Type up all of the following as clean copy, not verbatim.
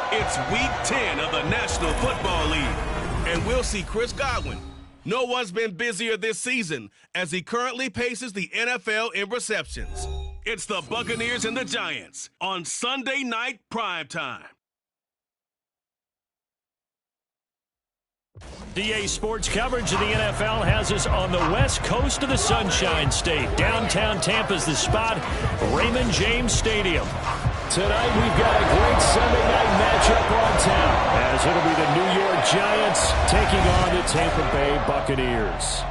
It's Week 10 of the National Football League, and we'll see Chris Godwin. No one's been busier this season as he currently paces the NFL in receptions. It's the Buccaneers and the Giants on Sunday Night Primetime. DA Sports coverage of the NFL has us on the west coast of the Sunshine State. Downtown Tampa's the spot, Raymond James Stadium. Tonight we've got a great Sunday night matchup on town, as it'll be the New York Giants taking on the Tampa Bay Buccaneers.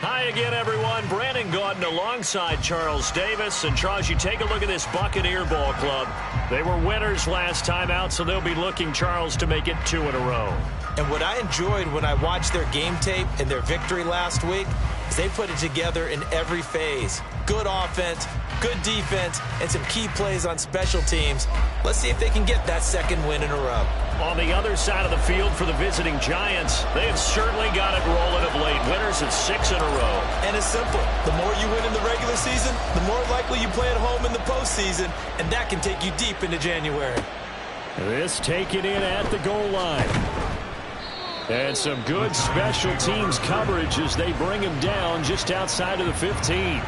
Hi again, everyone. Brandon Gaudin alongside Charles Davis. And Charles, you take a look at this Buccaneer ball club. They were winners last time out, so they'll be looking, Charles, to make it 2 in a row. And what I enjoyed when I watched their game tape and their victory last week is they put it together in every phase. Good offense, good defense, and some key plays on special teams. Let's see if they can get that second win in a row. On the other side of the field for the visiting Giants, they have certainly got it rolling of late. Winners at 6 in a row. And it's simple. The more you win in the regular season, the more likely you play at home in the postseason, and that can take you deep into January. This taken in at the goal line. And some good special teams coverage as they bring him down just outside of the 15.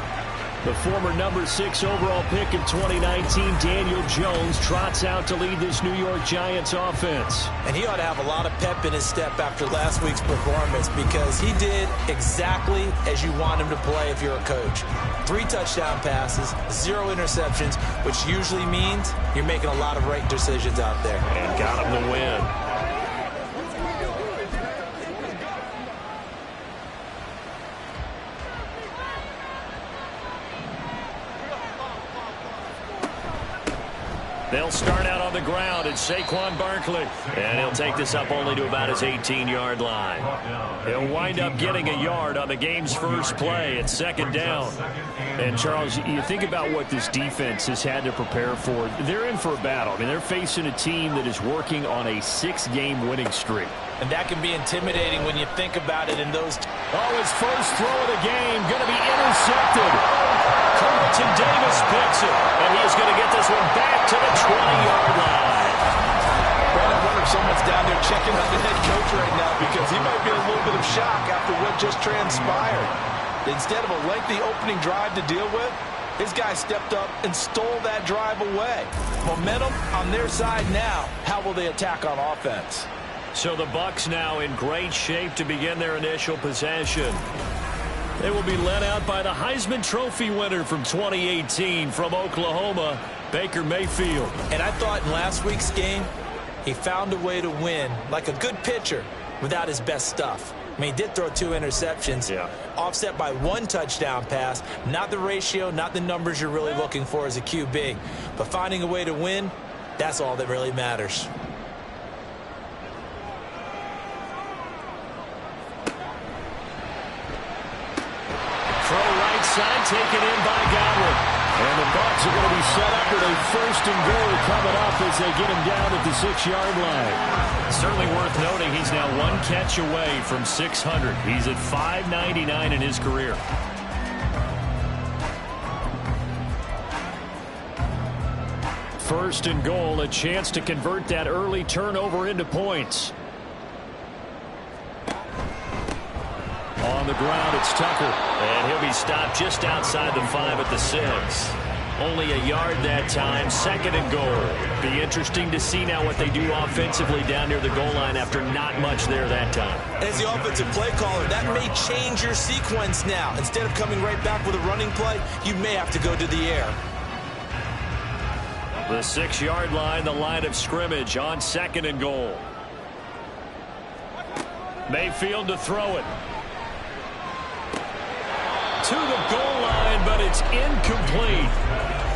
The former number 6 overall pick of 2019, Daniel Jones, trots out to lead this New York Giants offense. And he ought to have a lot of pep in his step after last week's performance, because he did exactly as you want him to play if you're a coach. 3 touchdown passes, 0 interceptions, which usually means you're making a lot of right decisions out there. And got him the win. They'll start out on the ground. It's Saquon Barkley. And he'll take this up only to about his 18-yard line. He'll wind up getting a yard on the game's first play. It's 2nd down. And, Charles, you think about what this defense has had to prepare for. They're in for a battle. I mean, they're facing a team that is working on a 6-game winning streak. And that can be intimidating when you think about it in those. Oh, his first throw of the game going to be intercepted. Carlton Davis picks it, and he's going to get this one back to the 20-yard line. Well, I wonder if someone's down there checking on the head coach right now, because he might be in a little bit of shock after what just transpired. Instead of a lengthy opening drive to deal with, his guy stepped up and stole that drive away. Momentum on their side now. How will they attack on offense? So the Bucs now in great shape to begin their initial possession. They will be led out by the Heisman Trophy winner from 2018 from Oklahoma, Baker Mayfield. And I thought in last week's game, he found a way to win like a good pitcher without his best stuff. I mean, he did throw 2 interceptions, offset by 1 touchdown pass. Not the ratio, not the numbers you're really looking for as a QB. But finding a way to win, that's all that really matters. Side taken in by Godwin. And the Bucs are going to be set up with a 1st and goal coming up as they get him down at the 6-yard line. Certainly worth noting he's now 1 catch away from 600. He's at 599 in his career. First and goal, a chance to convert that early turnover into points. On the ground, it's Tucker. And he'll be stopped just outside the 5 at the 6. Only a yard that time, 2nd and goal. Be interesting to see now what they do offensively down near the goal line after not much there that time. As the offensive play caller, that may change your sequence now. Instead of coming right back with a running play, you may have to go to the air. The 6-yard line, the line of scrimmage on 2nd and goal. Mayfield to throw it. To the goal line, but it's incomplete.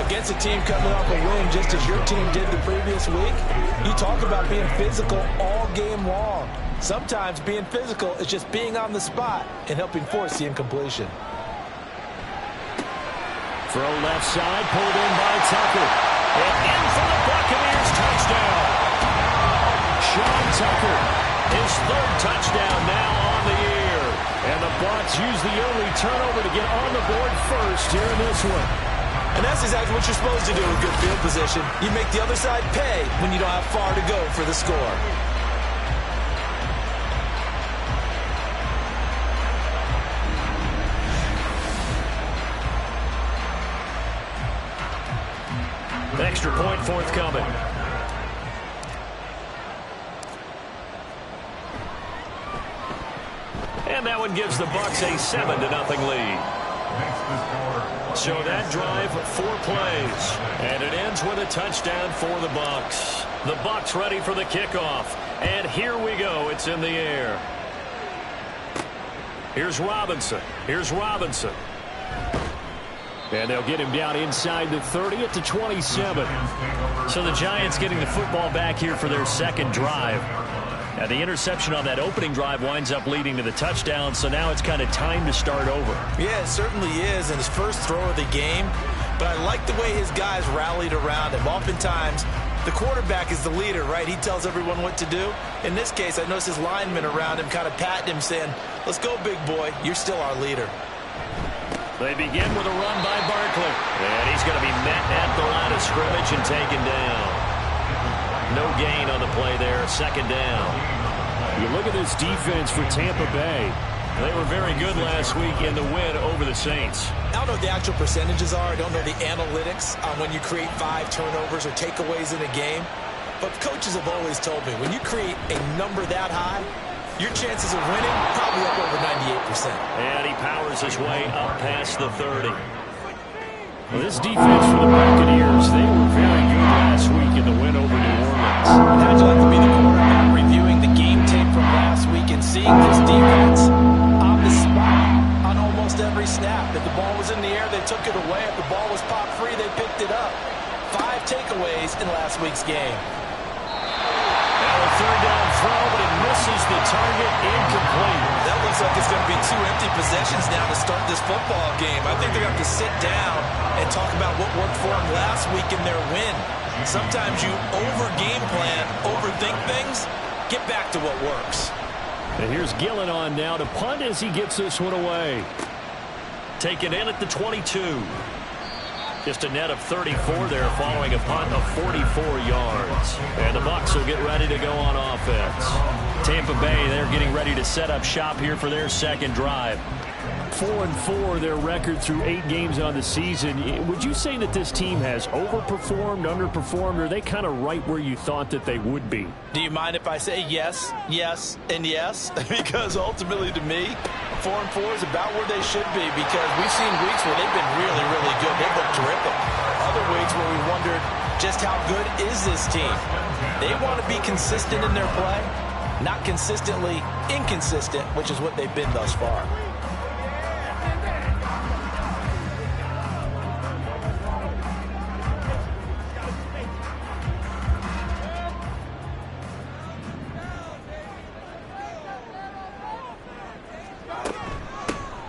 Against a team coming off a win just as your team did the previous week, you talk about being physical all game long. Sometimes being physical is just being on the spot and helping force the incompletion. Throw left side, pulled in by Tucker. And in for the Buccaneers, touchdown. Sean Tucker, his 3rd touchdown now on the year. And the Bucs use the early turnover to get on the board first here in this one. And that's exactly what you're supposed to do with good field position. You make the other side pay when you don't have far to go for the score. Extra point forthcoming. And that one gives the Bucs a 7-0 lead. So that drive, 4 plays. And it ends with a touchdown for the Bucs. The Bucs ready for the kickoff. And here we go. It's in the air. Here's Robinson. And they'll get him down inside the 30 at the 27. So the Giants getting the football back here for their second drive. Now the interception on that opening drive winds up leading to the touchdown, so now it's kind of time to start over. Yeah, it certainly is, and his first throw of the game. But I like the way his guys rallied around him. Oftentimes, the quarterback is the leader, right? He tells everyone what to do. In this case, I noticed his linemen around him kind of patting him, saying, let's go, big boy. You're still our leader. They begin with a run by Barkley. And he's going to be met at the line of scrimmage and taken down. No gain on the play there. Second down. You look at this defense for Tampa Bay. They were very good last week in the win over the Saints. I don't know what the actual percentages are. I don't know the analytics on when you create 5 turnovers or takeaways in a game. But coaches have always told me, when you create a number that high, your chances of winning probably up over 98%. And he powers his way up past the 30. Well, this defense for the Buccaneers, they were very good last week in the win over New Orleans. How'd you like to be the quarterback reviewing the game tape from last week and seeing this defense on the spot on almost every snap? If the ball was in the air, they took it away. If the ball was popped free, they picked it up. 5 takeaways in last week's game. Now a third down throw, but it misses the target, incomplete. That looks like it's going to be 2 empty possessions now to start this football game. I think they're going to have to sit down and talk about what worked for them last week in their win. Sometimes you over-game plan, overthink things, get back to what works. And here's Gillen on now to punt as he gets this one away. Taken in at the 22. Just a net of 34 there following a punt of 44 yards. And the Bucs will get ready to go on offense. Tampa Bay, they're getting ready to set up shop here for their second drive. 4-4, their record through 8 games on the season. Would you say that this team has overperformed, underperformed, or are they kind of right where you thought that they would be? Do you mind if I say yes, yes, and yes? Because ultimately to me, 4-4 is about where they should be, because we've seen weeks where they've been really, really good. They've looked terrific. Other weeks where we wondered just how good is this team. They want to be consistent in their play, not consistently inconsistent, which is what they've been thus far.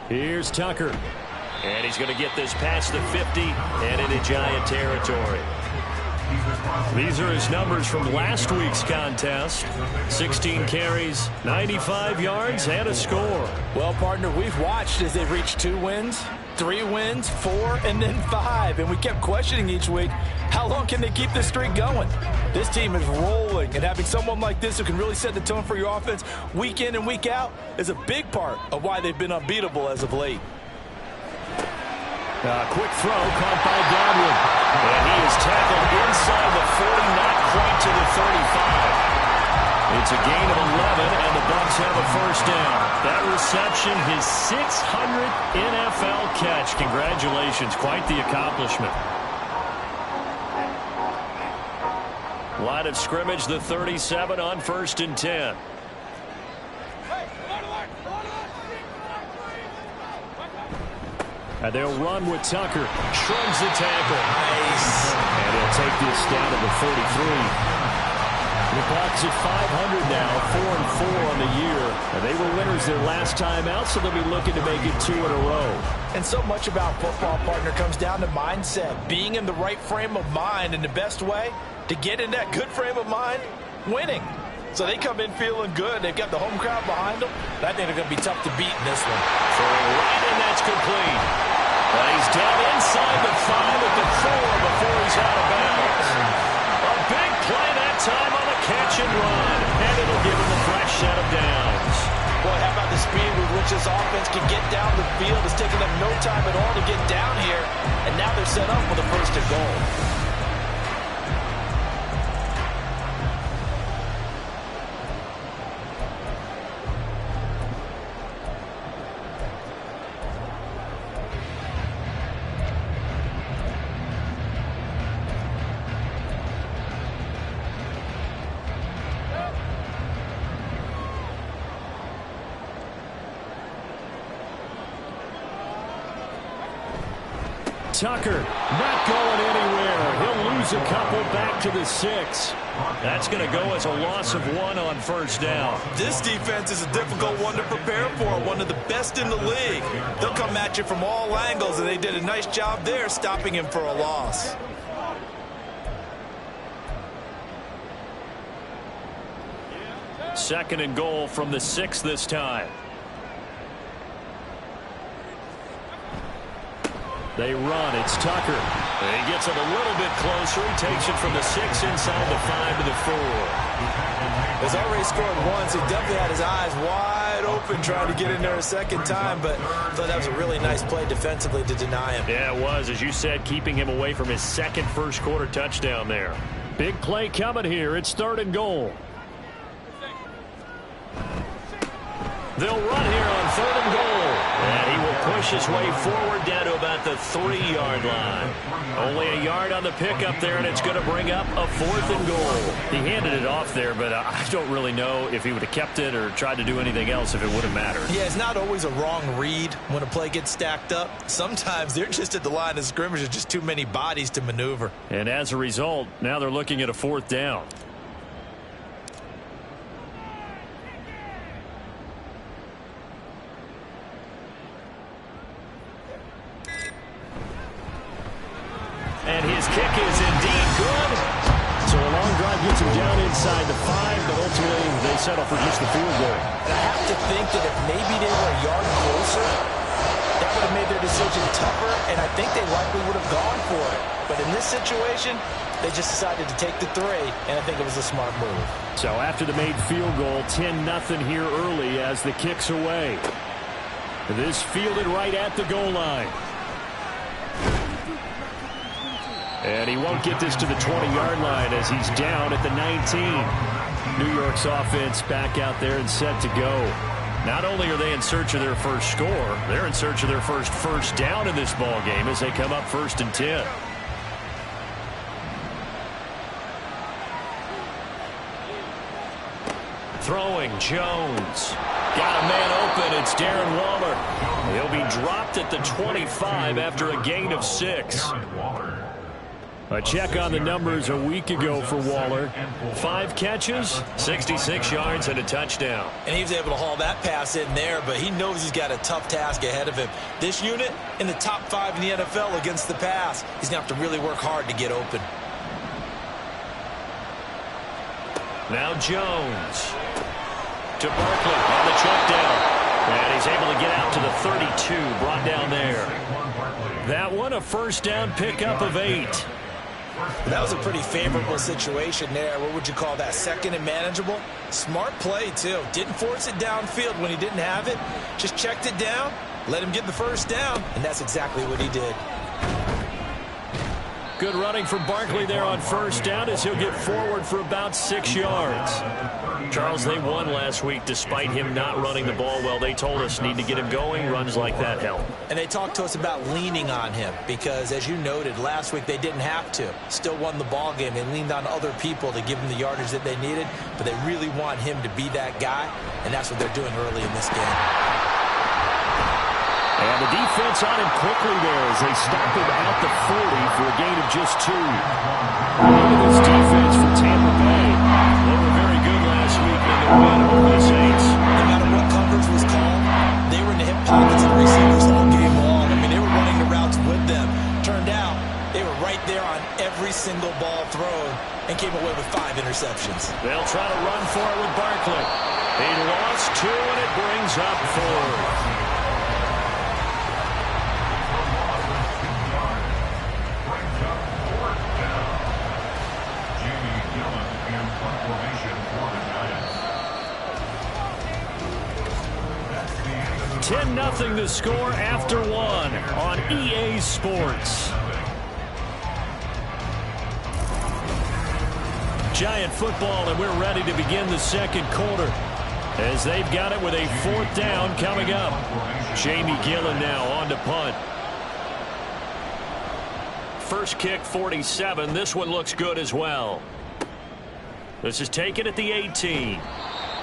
Here's Tucker. And he's going to get this past the 50 and into Giant territory. These are his numbers from last week's contest. 16 carries, 95 yards, and a score. Well, partner, we've watched as they've reached 2 wins, 3 wins, 4, and then 5. And we kept questioning each week, how long can they keep this streak going? This team is rolling, and having someone like this who can really set the tone for your offense week in and week out is a big part of why they've been unbeatable as of late. Quick throw caught by Godwin. And he is tackled inside the 40, not quite to the 35. It's a gain of 11, and the Bucs have a first down. That reception, his 600th NFL catch. Congratulations, quite the accomplishment. Line of scrimmage, the 37 on 1st and 10. And they'll run with Tucker. Shrugs the tackle. Nice. And he'll take this down to the 33. The Bucs at 500 now, 4-4 on the year. And they were winners their last time out, so they'll be looking to make it 2 in a row. And so much about football, partner, comes down to mindset. Being in the right frame of mind, and the best way to get in that good frame of mind, winning. So they come in feeling good. They've got the home crowd behind them. I think they're going to be tough to beat in this one. Throwing right, and that's complete. He's down inside the 5 at the 4 before he's out of bounds. A big play that time on the catch and run, and it'll give him a fresh set of downs. Boy, how about the speed with which this offense can get down the field? It's taken them no time at all to get down here, and now they're set up for the first and goal. Tucker not going anywhere. He'll lose a couple back to the 6. That's going to go as a loss of 1 on first down. This defense is a difficult one to prepare for, one of the best in the league. They'll come at you from all angles, and they did a nice job there stopping him for a loss. Second and goal from the 6 this time. They run. It's Tucker. He gets it a little bit closer. He takes it from the 6 inside the 5 to the 4. He's already scored once. He definitely had his eyes wide open trying to get in there a second time, but I thought that was a really nice play defensively to deny him. Yeah, it was, as you said, keeping him away from his second first-quarter touchdown there. Big play coming here. It's third and goal. They'll run here on third and goal. And he will push his way forward down to about the 3-yard line. Only a yard on the pickup there, and it's going to bring up a 4th and goal. He handed it off there, but I don't really know if he would have kept it or tried to do anything else if it would have mattered. Yeah, it's not always a wrong read when a play gets stacked up. Sometimes they're just at the line of scrimmage. There's just too many bodies to maneuver. And as a result, now they're looking at a 4th down. And his kick is indeed good. So a long drive gets him down inside the 5, but ultimately they settle for just the field goal. And I have to think that if maybe they were a yard closer, that would have made their decision tougher, and I think they likely would have gone for it. But in this situation, they just decided to take the 3, and I think it was a smart move. So after the made field goal, 10-0 here early as the kick's away. This fielded right at the goal line. And he won't get this to the 20-yard line as he's down at the 19. New York's offense back out there and set to go. Not only are they in search of their first score, they're in search of their first down in this ball game as they come up 1st and 10. Throwing Jones. Got a man open. It's Darren Waller. He'll be dropped at the 25 after a gain of 6. A check on the numbers a week ago for Waller. 5 catches, 66 yards, and a touchdown. And he was able to haul that pass in there, but he knows he's got a tough task ahead of him. This unit in the top 5 in the NFL against the pass. He's going to have to really work hard to get open. Now Jones to Barkley on the check down. And he's able to get out to the 32, brought down there. That one a first down pickup of 8. That was a pretty favorable situation there. What would you call that? Second and manageable? Smart play, too. Didn't force it downfield when he didn't have it. Just checked it down, let him get the first down, and that's exactly what he did. Good running from Barkley there on first down as he'll get forward for about 6 yards. Charles, they won last week despite him not running the ball well. They told us need to get him going. Runs like that help. And they talked to us about leaning on him because, as you noted, last week they didn't have to. Still won the ball game. They leaned on other people to give them the yardage that they needed, but they really want him to be that guy, and that's what they're doing early in this game. And the defense on him quickly there as they stop him at the 40 for a gain of just 2. Look at this defense for Tampa Bay. They were very good last week in the win over the Saints. No matter what coverage was called, they were in the hip pockets of the receivers all game long. I mean, they were running the routes with them. Turned out they were right there on every single ball thrown and came away with 5 interceptions. They'll try to run for it with Barkley. He lost 2, and it brings up 4. $10-0 the score after one on EA Sports. Giant football, and we're ready to begin the second quarter as they've got it with a 4th down coming up. Jamie Gillen now on to punt. First kick 47. This one looks good as well. This is taken at the 18.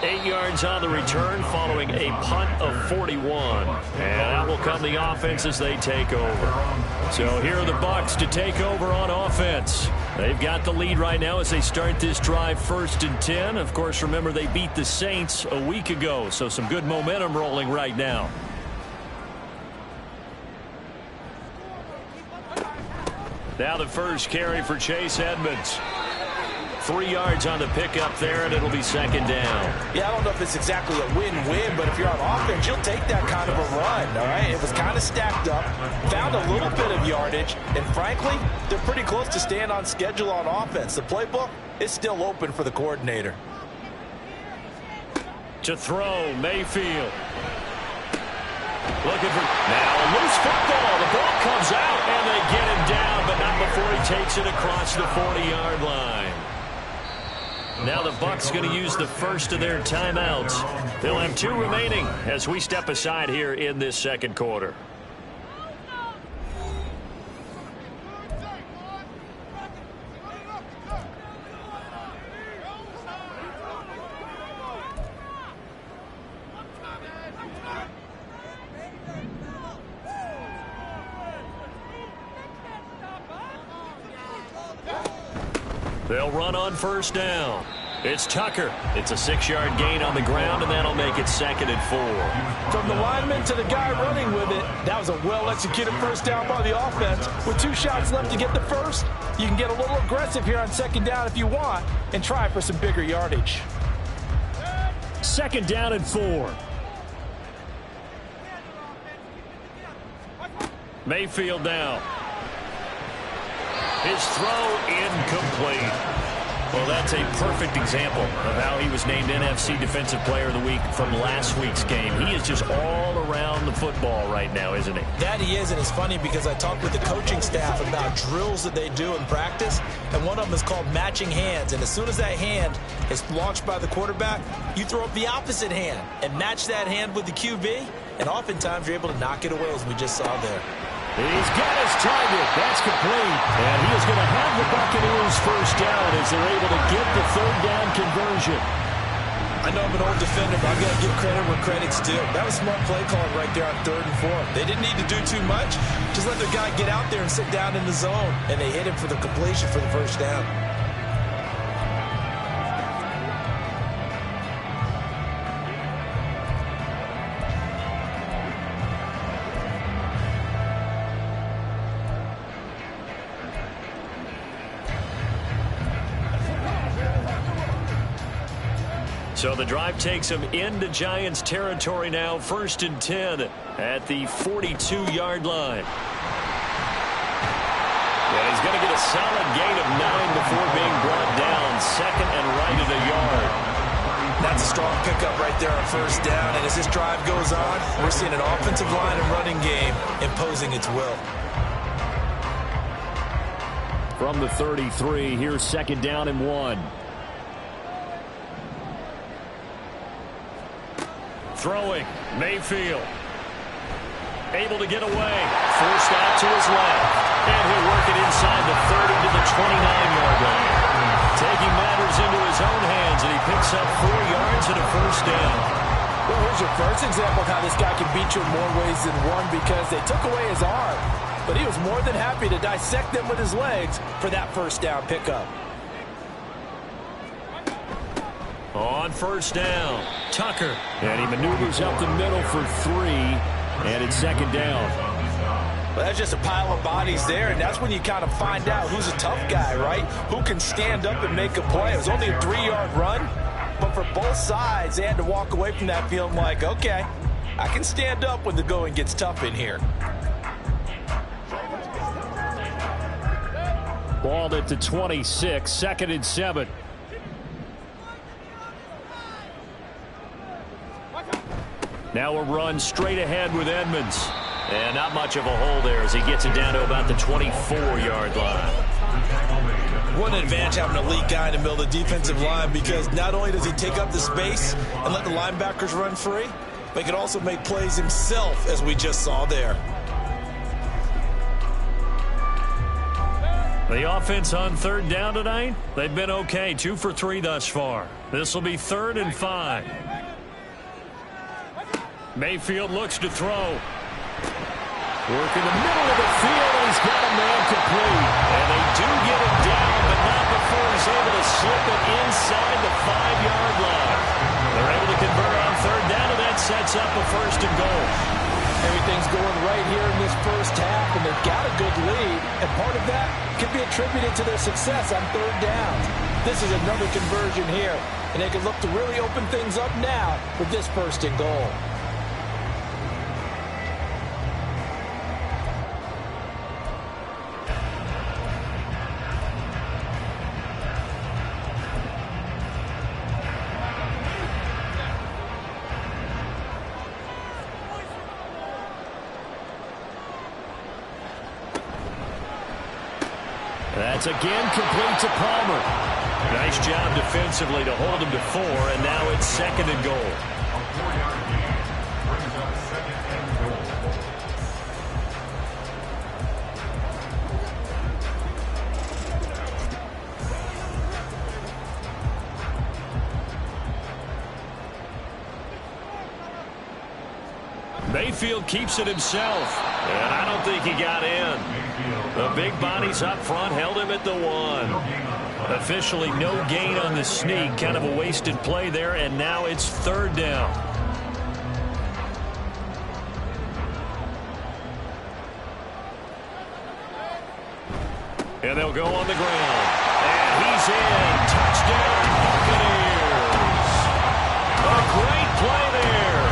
8 yards on the return following a punt of 41. And out will come the offense as they take over. So here are the Bucs to take over on offense. They've got the lead right now as they start this drive 1st and 10. Of course, remember they beat the Saints a week ago, so some good momentum rolling right now. Now the first carry for Chase Edmonds. 3 yards on the pickup there, and it'll be 2nd down. Yeah, I don't know if it's exactly a win-win, but if you're on offense, you'll take that kind of a run, all right? It was kind of stacked up, found a little bit of yardage, and frankly, they're pretty close to staying on schedule on offense. The playbook is still open for the coordinator. To throw, Mayfield. Looking for now a loose football. The ball comes out, and they get him down, but not before he takes it across the 40-yard line. Now the Bucs going to use the first of their timeouts. They'll have 2 remaining as we step aside here in this second quarter. They'll run on 1st down. It's Tucker. It's a 6-yard gain on the ground, and that'll make it 2nd and 4. From the lineman to the guy running with it, that was a well-executed 1st down by the offense. With 2 shots left to get the first, you can get a little aggressive here on 2nd down if you want and try for some bigger yardage. 2nd down and 4. Mayfield now. His throw incomplete. Well, that's a perfect example of how he was named NFC Defensive Player of the Week from last week's game. He is just all around the football right now, isn't he? That he is, and it's funny because I talked with the coaching staff about drills that they do in practice, and one of them is called matching hands. And as soon as that hand is launched by the quarterback, you throw up the opposite hand and match that hand with the QB, and oftentimes you're able to knock it away, as we just saw there. He's got his target. That's complete. And he is going to have the Buccaneers 1st down as they're able to get the 3rd down conversion. I know I'm an old defender, but I've got to give credit where credit's due. That was smart play calling right there on 3rd and 4. They didn't need to do too much. Just let their guy get out there and sit down in the zone. And they hit him for the completion for the 1st down. So the drive takes him into Giants territory now, 1st and 10 at the 42-yard line. And he's going to get a solid gain of 9 before being brought down, 2nd and right at a yard. That's a strong pickup right there on 1st down, and as this drive goes on, we're seeing an offensive line and running game imposing its will. From the 33, here's 2nd down and 1. Throwing, Mayfield. Able to get away. Forced out to his left. And he'll work it inside the 30 to the 29-yard line. Taking matters into his own hands, and he picks up 4 yards and a 1st down. Well, here's your first example of how this guy can beat you in more ways than one, because they took away his arm, but he was more than happy to dissect them with his legs for that 1st down pickup. On 1st down, Tucker. And he maneuvers up the middle for 3, and it's 2nd down. Well, that's just a pile of bodies there, and that's when you kind of find out who's a tough guy, right? Who can stand up and make a play. It was only a 3-yard run, but for both sides, they had to walk away from that feeling like, okay, I can stand up when the going gets tough in here. Balled at the 26, 2nd and 7. Now a run straight ahead with Edmonds. And not much of a hole there as he gets it down to about the 24-yard line. What an advantage having a elite guy in the middle of the defensive line, because not only does he take up the space and let the linebackers run free, but he can also make plays himself, as we just saw there. The offense on third down tonight, they've been okay, 2 for 3 thus far. This will be 3rd and 5. Mayfield looks to throw. Work in the middle of the field, and he's got a man complete. And they do get him down, but not before he's able to slip it inside the 5-yard line. They're able to convert on third down, and that sets up a 1st and goal. Everything's going right here in this first half, and they've got a good lead. And part of that can be attributed to their success on third downs. This is another conversion here, and they can look to really open things up now with this 1st and goal. That's again complete to Palmer. Nice job defensively to hold him to 4, and now it's 2nd and goal. Mayfield keeps it himself, and I don't think he got in. The big bodies up front held him at the 1. Officially no gain on the sneak. Kind of a wasted play there, and now it's 3rd down. And they'll go on the ground. And he's in. Touchdown, Buccaneers. A great play there.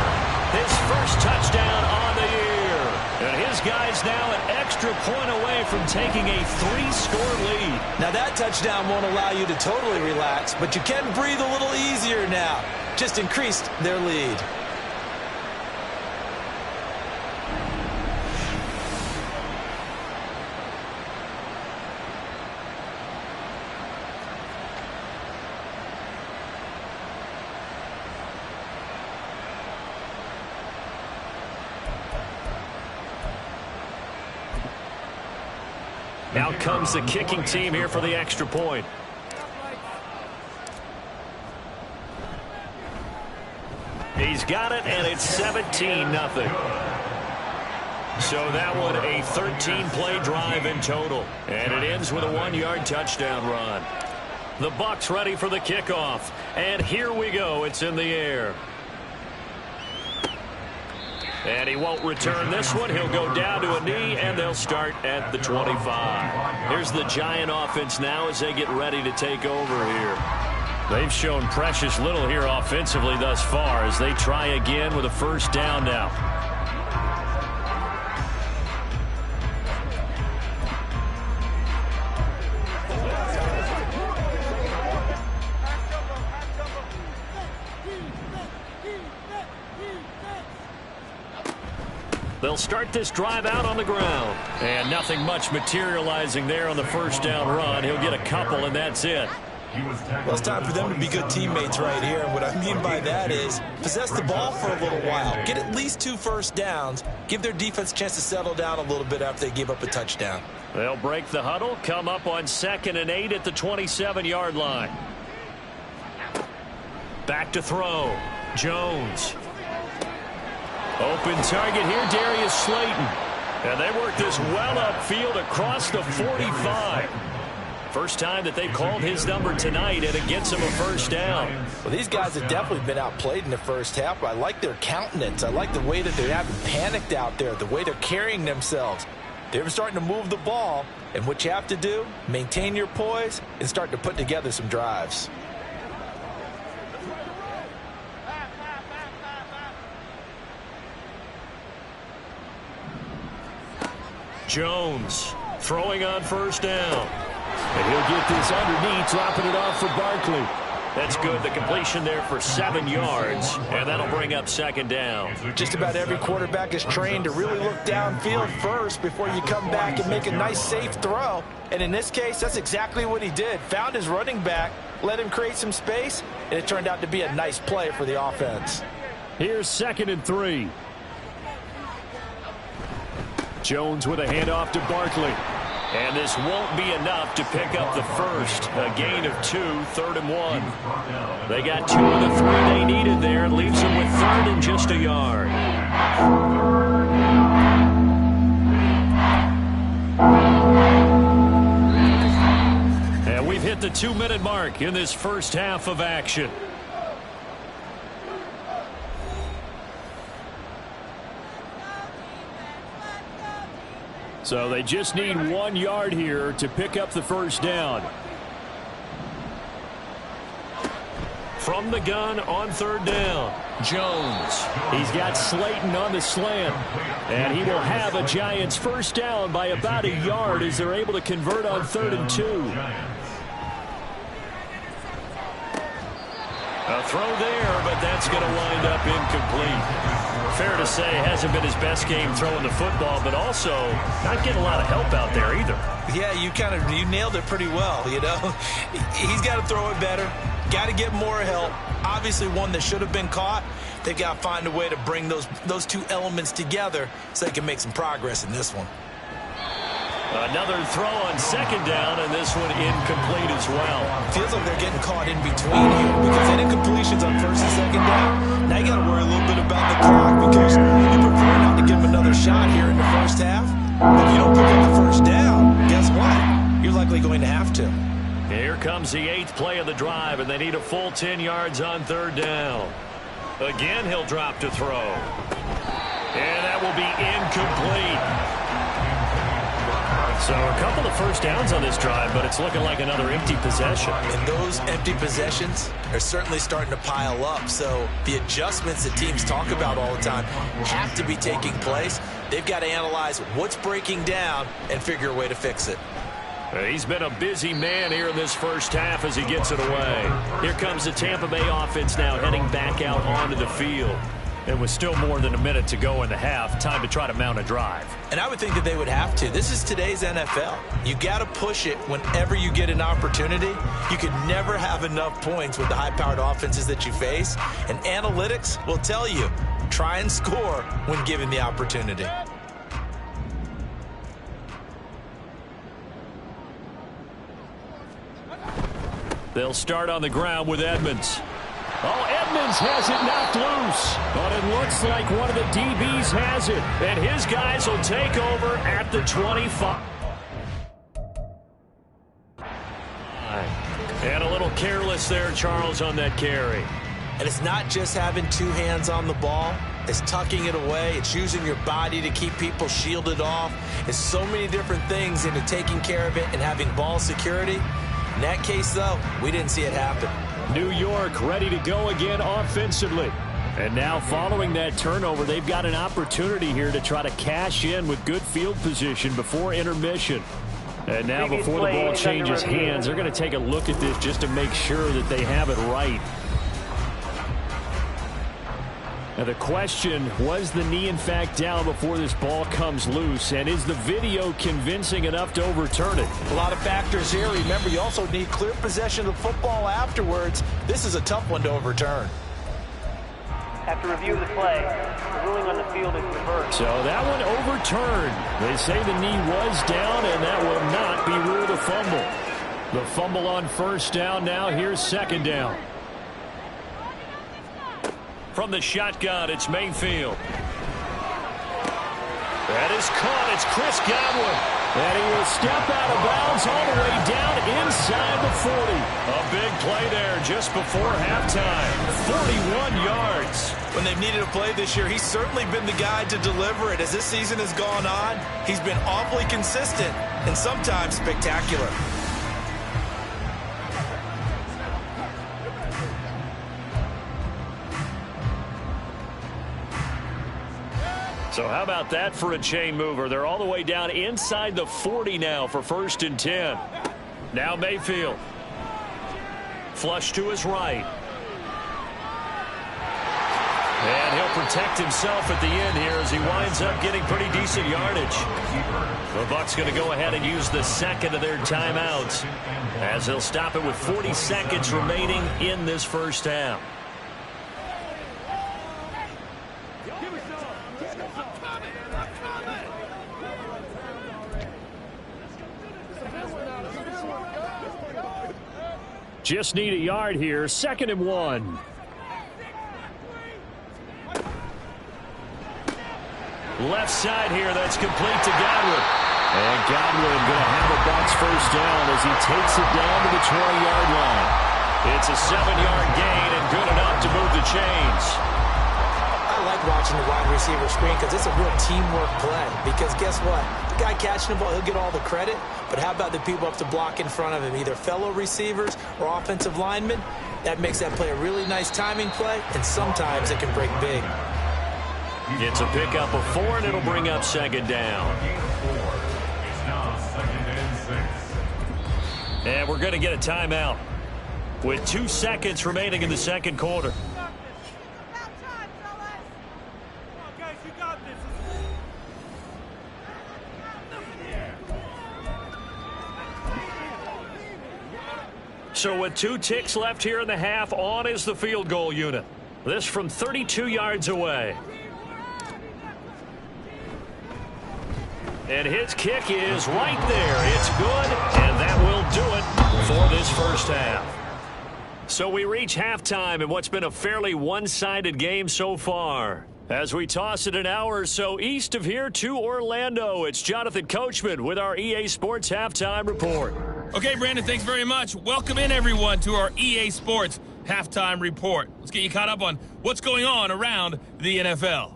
His first touchdown on the year. And his guy's now an extra point away from taking a 3-score lead. Now that touchdown won't allow you to totally relax, but you can breathe a little easier now. Just increased their lead. Now comes the kicking team here for the extra point. He's got it, and it's 17-0. So that one a 13-play drive in total. And it ends with a 1-yard touchdown run. The Bucs ready for the kickoff. And here we go. It's in the air. And he won't return this one. He'll go down to a knee, and they'll start at the 25. Here's the Giant offense now as they get ready to take over here. They've shown precious little here offensively thus far as they try again with a 1st down now. They'll start this drive out on the ground. And nothing much materializing there on the 1st down run. He'll get a couple, and that's it. Well, it's time for them to be good teammates right here. And what I mean by that is possess the ball for a little while. Get at least 2 first downs. Give their defense a chance to settle down a little bit after they give up a touchdown. They'll break the huddle, come up on 2nd and 8 at the 27-yard line. Back to throw. Jones. Open target here, Darius Slayton. And they work this well upfield across the 45. First time that they've called his number tonight, and it gets him a 1st down. Well, these guys have definitely been outplayed in the first half. I like their countenance. I like the way that they haven't panicked out there, the way they're carrying themselves. They're starting to move the ball, and what you have to do, maintain your poise and start to put together some drives. Jones throwing on 1st down. And he'll get this underneath, dropping it off for Barkley. That's good. The completion there for 7 yards, and that'll bring up second down. Just about every quarterback is trained to really look downfield first before you come back and make a nice, safe throw. And in this case, that's exactly what he did. Found his running back, let him create some space, and it turned out to be a nice play for the offense. Here's 2nd and 3. Jones with a handoff to Barkley. And this won't be enough to pick up the first. A gain of 2, 3rd and 1. They got 2 of the 3 they needed there. It leaves them with 3rd and just a yard. And we've hit the 2-minute mark in this first half of action. So they just need 1 yard here to pick up the first down. From the gun on 3rd down, Jones. He's got Slayton on the slant. And he will have a Giants first down by about a yard as they're able to convert on 3rd and 2. A throw there, but that's going to wind up incomplete. Fair to say, hasn't been his best game throwing the football, but also not getting a lot of help out there either. Yeah, you nailed it pretty well, you know. He's got to throw it better. Got to get more help. Obviously one that should have been caught. They've got to find a way to bring those two elements together so they can make some progress in this one. Another throw on 2nd down, and this one incomplete as well. Feels like they're getting caught in between here because that incompletion's on 1st and 2nd down. Now you got to worry a little bit about the clock because you prefer not to give them another shot here in the first half. If you don't pick up the first down, guess what? You're likely going to have to. Here comes the 8th play of the drive, and they need a full 10 yards on 3rd down. Again, he'll drop to throw. And that will be incomplete. So a couple of first downs on this drive, but it's looking like another empty possession. And those empty possessions are certainly starting to pile up. So the adjustments that teams talk about all the time have to be taking place. They've got to analyze what's breaking down and figure a way to fix it. He's been a busy man here in this first half as he gets it away. Here comes the Tampa Bay offense now heading back out onto the field. And with still more than a minute to go in the half, time to try to mount a drive. And I would think that they would have to. This is today's NFL. You got to push it whenever you get an opportunity. You can never have enough points with the high-powered offenses that you face. And analytics will tell you, try and score when given the opportunity. They'll start on the ground with Edmonds. Oh, Edmonds has it knocked loose. But it looks like one of the DBs has it. And his guys will take over at the 25. And a little careless there, Charles, on that carry. And it's not just having 2 hands on the ball. It's tucking it away. It's using your body to keep people shielded off. It's so many different things into taking care of it and having ball security. In that case, though, we didn't see it happen. New York ready to go again offensively. And now following that turnover, they've got an opportunity here to try to cash in with good field position before intermission. And now before the ball changes hands, they're going to take a look at this just to make sure that they have it right. Now the question, was the knee in fact down before this ball comes loose? And is the video convincing enough to overturn it? A lot of factors here. Remember, you also need clear possession of the football afterwards. This is a tough one to overturn. After review of the play, the ruling on the field is reversed. So that one overturned. They say the knee was down, and that will not be ruled a fumble. The fumble on first down now. Here's second down. From the shotgun, it's Mayfield. That is caught. It's Chris Godwin. And he will step out of bounds all the way down inside the 40. A big play there just before halftime. 41 yards. When they've needed a play this year, he's certainly been the guy to deliver it. As this season has gone on, he's been awfully consistent and sometimes spectacular. So how about that for a chain mover? They're all the way down inside the 40 now for 1st and 10. Now Mayfield. flush to his right. And he'll protect himself at the end here as he winds up getting pretty decent yardage. The Bucs going to go ahead and use the second of their timeouts as they'll stop it with 40 seconds remaining in this first half. Just need a yard here. 2nd and 1. Left side here, that's complete to Godwin. And Godwin going to have a Bucs first down as he takes it down to the 20-yard line. It's a 7-yard gain and good enough to move the chains. I like watching the wide receiver screen because it's a real teamwork play. Because guess what? The guy catching the ball, he'll get all the credit. But how about the people up to block in front of him, either fellow receivers or offensive linemen? That makes that play a really nice timing play, and sometimes it can break big. It's a pickup of 4, and it'll bring up 2nd down. And we're going to get a timeout with 2 seconds remaining in the second quarter. So with 2 ticks left here in the half, on is the field goal unit. This from 32 yards away. And his kick is right there. It's good, and that will do it for this first half. So we reach halftime in what's been a fairly one-sided game so far. As we toss it an hour or so east of here to Orlando, it's Jonathan Coachman with our EA Sports Halftime Report. Okay, Brandon, thanks very much. Welcome in, everyone, to our EA Sports Halftime Report. Let's get you caught up on what's going on around the NFL.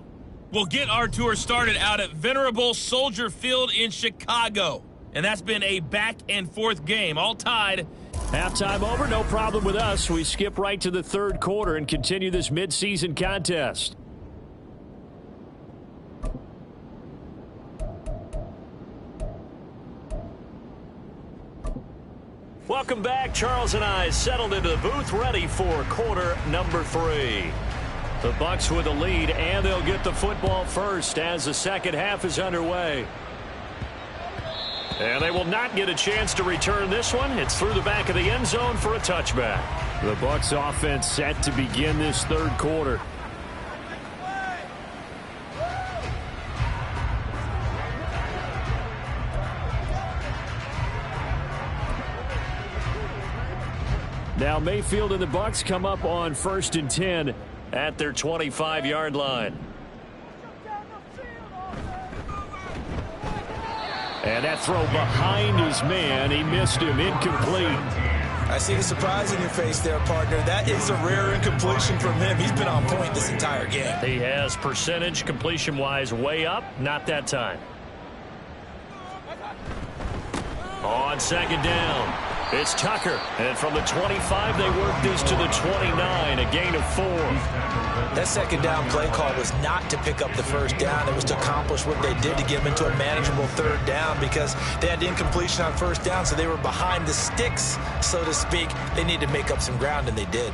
We'll get our tour started out at Venerable Soldier Field in Chicago. And that's been a back-and-forth game, all tied. Halftime over, no problem with us. We skip right to the third quarter and continue this midseason contest. Welcome back. Charles and I settled into the booth, ready for quarter number 3. The Bucs with the lead, and they'll get the football first as the second half is underway. And they will not get a chance to return this one. It's through the back of the end zone for a touchback. The Bucs offense set to begin this third quarter. Now Mayfield and the Bucs come up on 1st and 10 at their 25-yard line. And that throw behind his man, he missed him, incomplete. I see the surprise in your face there, partner. That is a rare incompletion from him. He's been on point this entire game. He has percentage completion-wise way up, not that time. On 2nd down, it's Tucker. And from the 25, they work this to the 29, a gain of 4. That 2nd down play call was not to pick up the first down. It was to accomplish what they did to get them into a manageable 3rd down because they had incompletion on 1st down, so they were behind the sticks, so to speak. They needed to make up some ground, and they did.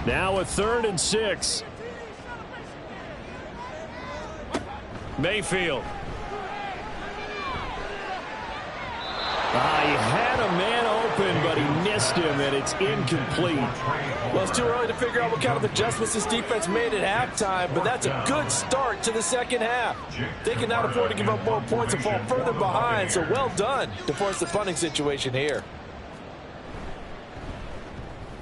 Now a 3rd and 6. Mayfield. He had a man open, but he missed him, and it's incomplete. Well, it's too early to figure out what kind of adjustments this defense made at halftime, but that's a good start to the second half. They can now afford to give up more points and fall further behind, so well done to force the punting situation here.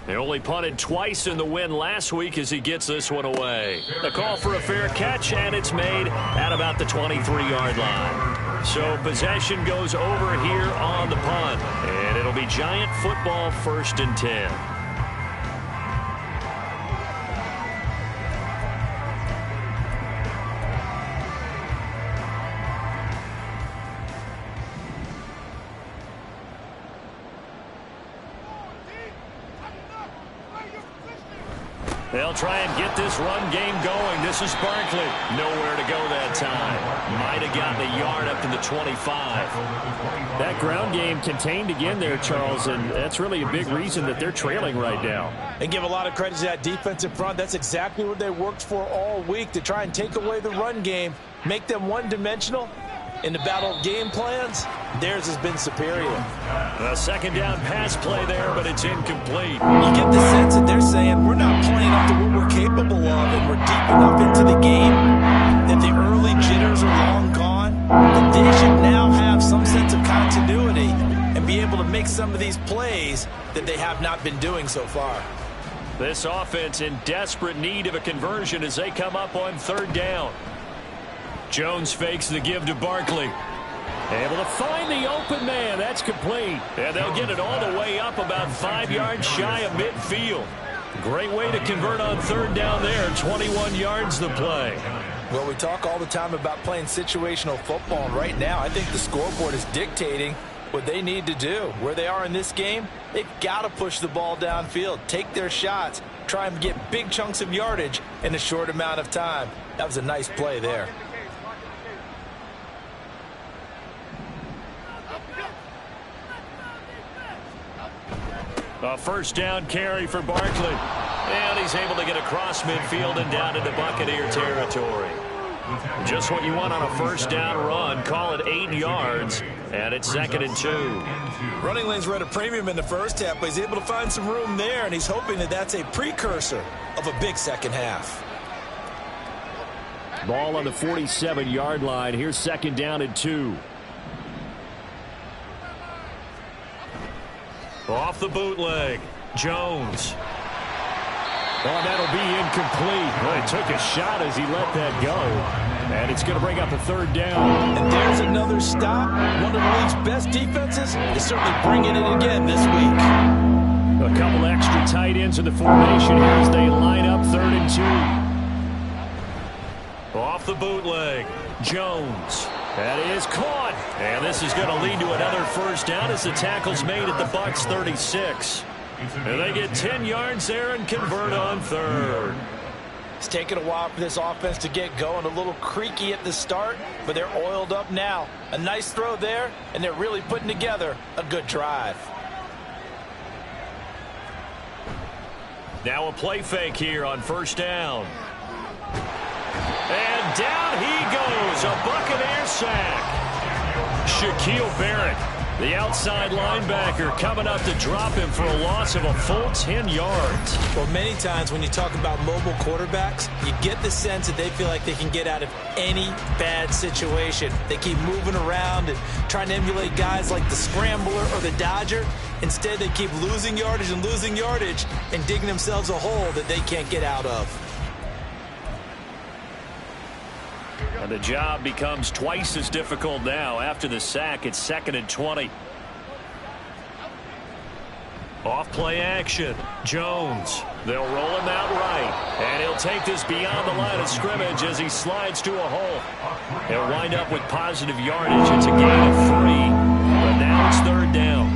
They only punted twice in the win last week as he gets this one away. The call for a fair catch, and it's made at about the 23-yard line. So possession goes over here on the punt, and it'll be Giant football 1st and 10. They'll try and get this run game going. This is Barkley. Nowhere to go that time. Might have gotten a yard up to the 25. That ground game contained again there, Charles, and that's really a big reason that they're trailing right now. And give a lot of credit to that defensive front. That's exactly what they worked for all week, to try and take away the run game, make them one-dimensional. In the battle of game plans, theirs has been superior. A second down pass play there, but it's incomplete. You get the sense that they're saying we're not playing up to what we're capable of, and we're deep enough into the game that the early jitters are long gone, that they should now have some sense of continuity and be able to make some of these plays that they have not been doing so far. This offense in desperate need of a conversion as they come up on third down. Jones fakes the give to Barkley. Able to find the open man. That's complete. And they'll get it all the way up about 5 yards shy of midfield. Great way to convert on third down there. 21 yards the play. Well, we talk all the time about playing situational football, and right now I think the scoreboard is dictating what they need to do. Where they are in this game, they've got to push the ball downfield, take their shots, try and get big chunks of yardage in a short amount of time. That was a nice play there. A first down carry for Barkley. And he's able to get across midfield and down into Buccaneer territory. Just what you want on a first down run. Call it 8 yards, and it's 2nd and 2. Running lanes were at a premium in the first half, but he's able to find some room there, and he's hoping that that's a precursor of a big second half. Ball on the 47-yard line. Here's 2nd down and 2. Off the bootleg, Jones. Oh, that'll be incomplete. Well, he took a shot as he let that go. And it's going to bring up a third down. And there's another stop. One of the league's best defenses is certainly bringing it again this week. A couple extra tight ends in the formation here as they line up 3rd and 2. Off the bootleg, Jones. That is caught. And this is going to lead to another first down as the tackle's made at the Bucs 36. And they get 10 yards there and convert on third. It's taken a while for this offense to get going. A little creaky at the start, but they're oiled up now. A nice throw there, and they're really putting together a good drive. Now a play fake here on first down. And down he goes. A Buccaneer sack. Shaquille Barrett, the outside linebacker, coming up to drop him for a loss of a full 10 yards. Well, many times when you talk about mobile quarterbacks, you get the sense that they feel like they can get out of any bad situation. They keep moving around and trying to emulate guys like the Scrambler or the Dodger. Instead, they keep losing yardage and digging themselves a hole that they can't get out of. And the job becomes twice as difficult now. After the sack, it's 2nd and 20. Off play action. Jones. They'll roll him out right. And he'll take this beyond the line of scrimmage as he slides to a hole. He'll wind up with positive yardage. It's a gain of 3. But now it's 3rd down.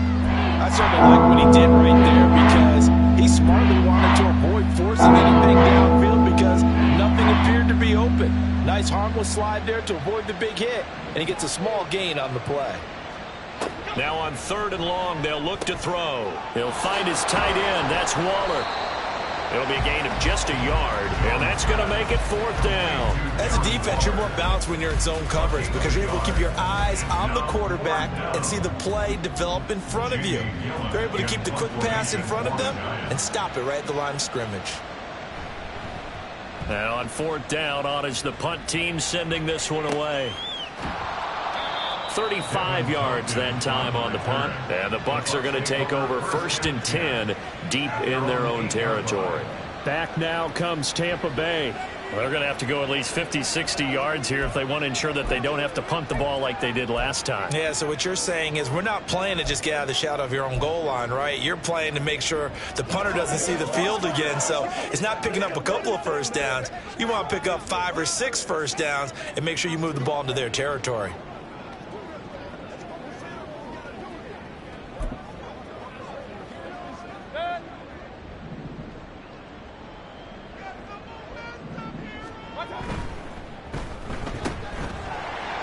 I certainly like what he did right there because he smartly wanted to avoid forcing anything downfield because nothing appeared to be open. Nice harmless slide there to avoid the big hit, and he gets a small gain on the play. Now on 3rd and long, they'll look to throw. He'll find his tight end. That's Waller. It'll be a gain of just a yard, and that's going to make it 4th down. As a defense, you're more balanced when you're in zone coverage because you're able to keep your eyes on the quarterback and see the play develop in front of you. They're able to keep the quick pass in front of them and stop it right at the line of scrimmage. And on 4th down, on is the punt team sending this one away. 35 yards that time on the punt. And the Bucs are going to take over 1st and 10 deep in their own territory. Back now comes Tampa Bay. Well, they're going to have to go at least 50, 60 yards here if they want to ensure that they don't have to punt the ball like they did last time. Yeah, so what you're saying is we're not playing to just get out of the shadow of your own goal line, right? You're playing to make sure the punter doesn't see the field again. So it's not picking up a couple of first downs. You want to pick up 5 or 6 first downs and make sure you move the ball into their territory.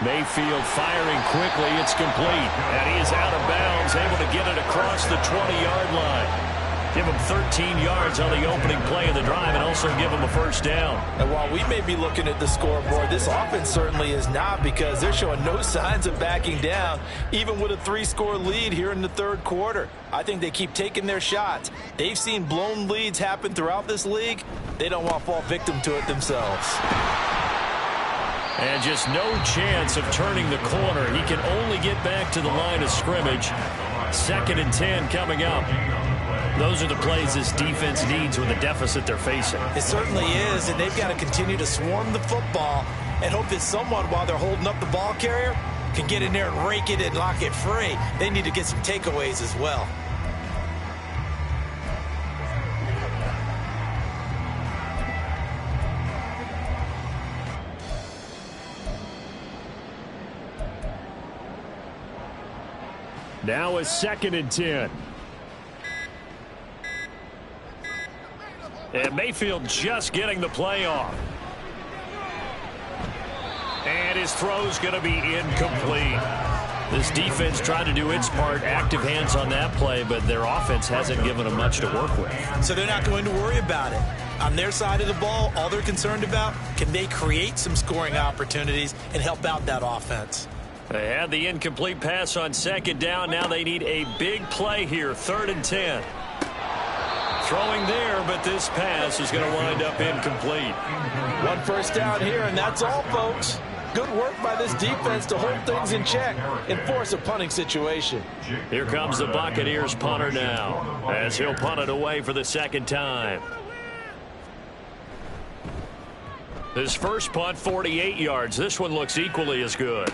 Mayfield firing quickly. It's complete. And he is out of bounds, able to get it across the 20-yard line. Give him 13 yards on the opening play of the drive and also give him a first down. And while we may be looking at the scoreboard, this offense certainly is not, because they're showing no signs of backing down, even with a 3-score lead here in the third quarter. I think they keep taking their shots. They've seen blown leads happen throughout this league. They don't want to fall victim to it themselves. And just no chance of turning the corner. He can only get back to the line of scrimmage. 2nd and 10 coming up. Those are the plays this defense needs with the deficit they're facing. It certainly is, and they've got to continue to swarm the football and hope that someone, while they're holding up the ball carrier, can get in there and rake it and lock it free. They need to get some takeaways as well. Now a 2nd and 10. And Mayfield just getting the play off. And his throw's going to be incomplete. This defense tried to do its part, active hands on that play, but their offense hasn't given them much to work with. So they're not going to worry about it. On their side of the ball, all they're concerned about, can they create some scoring opportunities and help out that offense? They had the incomplete pass on 2nd down. Now they need a big play here, 3rd and 10. Throwing there, but this pass is going to wind up incomplete. 1 first down here, and that's all, folks. Good work by this defense to hold things in check and force a punting situation. Here comes the Buccaneers punter now, as he'll punt it away for the 2nd time. His first punt, 48 yards. This one looks equally as good.